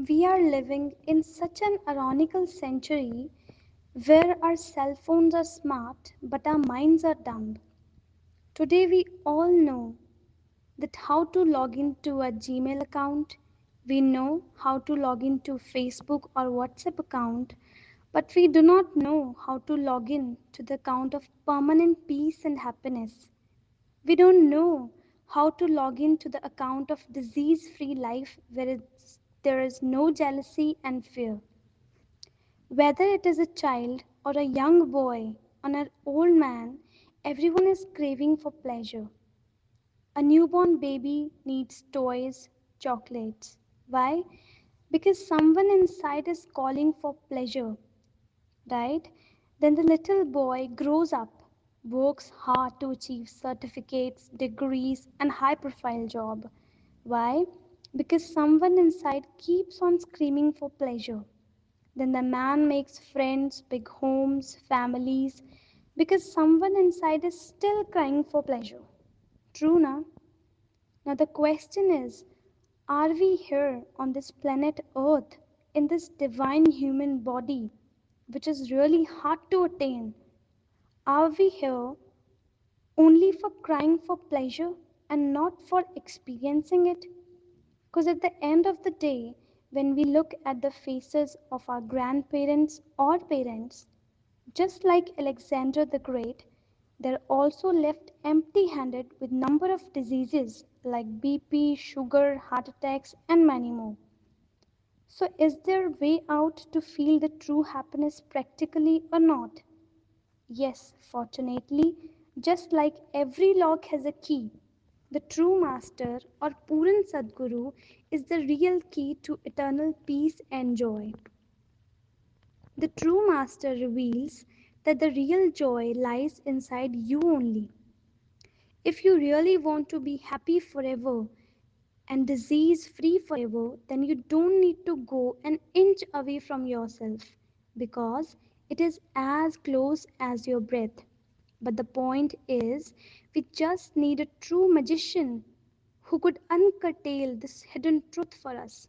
We are living in such an ironical century where our cell phones are smart but our minds are dumb. Today, we all know that how to log into a Gmail account, we know how to log into Facebook or WhatsApp account, but we do not know how to log in to the account of permanent peace and happiness. We don't know how to log in to the account of disease free life where there is no jealousy and fear. Whether it is a child or a young boy or an old man, everyone is craving for pleasure. A newborn baby needs toys, chocolates. Why? Because someone inside is calling for pleasure, right? Then the little boy grows up, works hard to achieve certificates, degrees, and high profile job. Why? Because someone inside keeps on screaming for pleasure. Then the man makes friends, big homes, families, because someone inside is still crying for pleasure. True, na? Now the question is, are we here on this planet Earth in this divine human body, which is really hard to attain? Are we here only for crying for pleasure and not for experiencing it? Because at the end of the day, when we look at the faces of our grandparents or parents, just like Alexander the Great, they're also left empty handed with number of diseases like BP, sugar, heart attacks, and many more. So, is there a way out to feel the true happiness practically or not? Yes, fortunately, just like every lock has a key, the true master or Puran Sadguru is the real key to eternal peace and joy. The true master reveals that the real joy lies inside you only. If you really want to be happy forever and disease free forever, then you don't need to go an inch away from yourself because it is as close as your breath. But the point is, we just need a true magician who could uncurtail this hidden truth for us.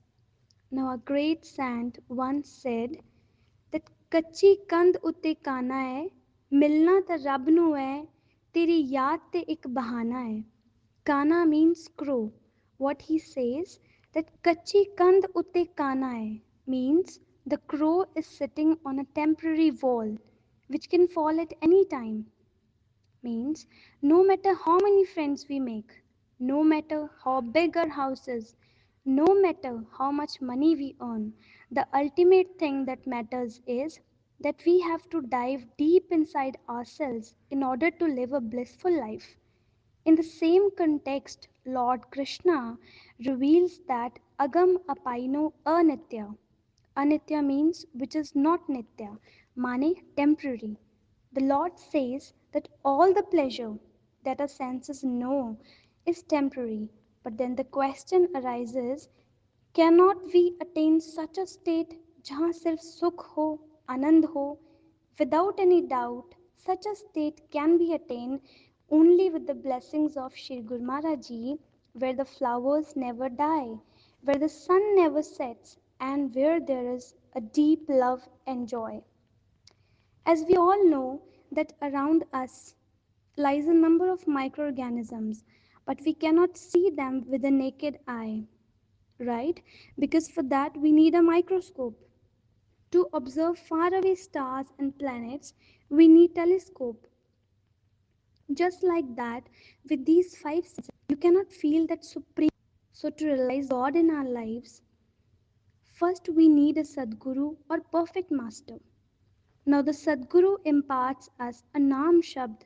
Now, a great saint once said that ਕੱਚੀ ਕੰਧ ਉੱਤੇ ਕਾਨਾ ਹੈ ਮਿਲਣਾ ਤਾਂ ਰੱਬ ਨੂੰ ਹੈ ਤੇਰੀ ਯਾਦ ਤੇ ਇੱਕ ਬਹਾਨਾ ਹੈ Kana means crow. What he says that kachi kand utte kana hai means the crow is sitting on a temporary wall which can fall at any time. Means no matter how many friends we make, no matter how big our house is, no matter how much money we earn, the ultimate thing that matters is that we have to dive deep inside ourselves in order to live a blissful life. In the same context, Lord Krishna reveals that Agam Apaino Anitya. Anitya means which is not Nitya, Mane temporary. The Lord says that all the pleasure that our senses know is temporary. But then the question arises, cannot we attain such a state जहाँ सिर्फ सुख हो, आनंद हो? Without any doubt, such a state can be attained only with the blessings of Shri Guru Maharaj Ji, where the flowers never die, where the sun never sets, and where there is a deep love and joy. As we all know that around us lies a number of microorganisms, but we cannot see them with the naked eye, right? Because for that we need a microscope. To observe faraway stars and planets, we need telescope. Just like that, with these five senses, you cannot feel that supreme. So to realize God in our lives, first we need a Sadguru or perfect master. Now the Sadguru imparts us a Naam Shabd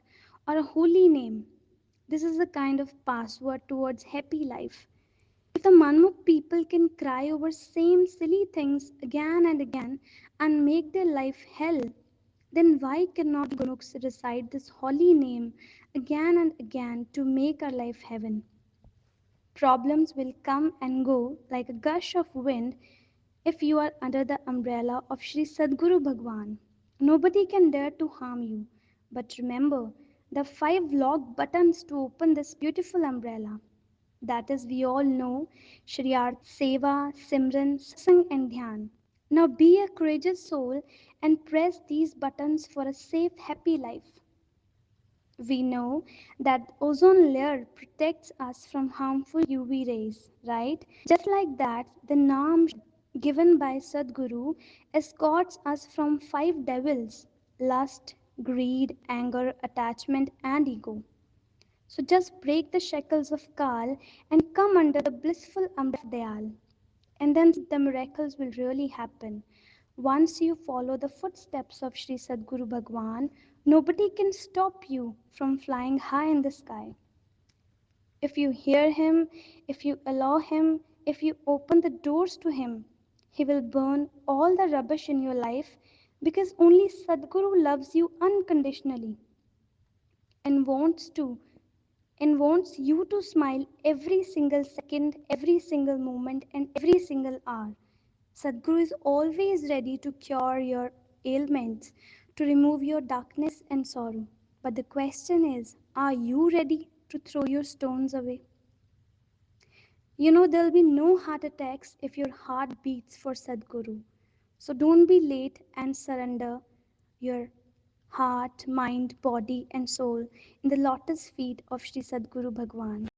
or a holy name. This is a kind of password towards happy life. If the Manmukh people can cry over same silly things again and again and make their life hell, then why cannot Guruks recite this holy name again and again to make our life heaven? Problems will come and go like a gush of wind if you are under the umbrella of Sri Sadguru Bhagwan. Nobody can dare to harm you. But remember the five lock buttons to open this beautiful umbrella. That is, we all know Shri Aarti, Seva, Simran, Satsang, and Dhyan. Now be a courageous soul and press these buttons for a safe, happy life. We know that ozone layer protects us from harmful UV rays, right? Just like that, the Naam given by Sadguru escorts us from five devils: lust, greed, anger, attachment, and ego. So just break the shackles of Kal and come under the blissful umbrella of Dayal. And then the miracles will really happen. Once you follow the footsteps of Sri Sadguru Bhagwan, nobody can stop you from flying high in the sky. If you hear him, if you allow him, if you open the doors to him, he will burn all the rubbish in your life because only Sadguru loves you unconditionally and wants you to smile every single second, every single moment, and every single hour. Sadhguru is always ready to cure your ailments, to remove your darkness and sorrow. But the question is, are you ready to throw your stones away? You know, there'll be no heart attacks if your heart beats for Sadhguru. So don't be late and surrender your heart, mind, body, and soul in the lotus feet of Sri Sadguru Bhagwan.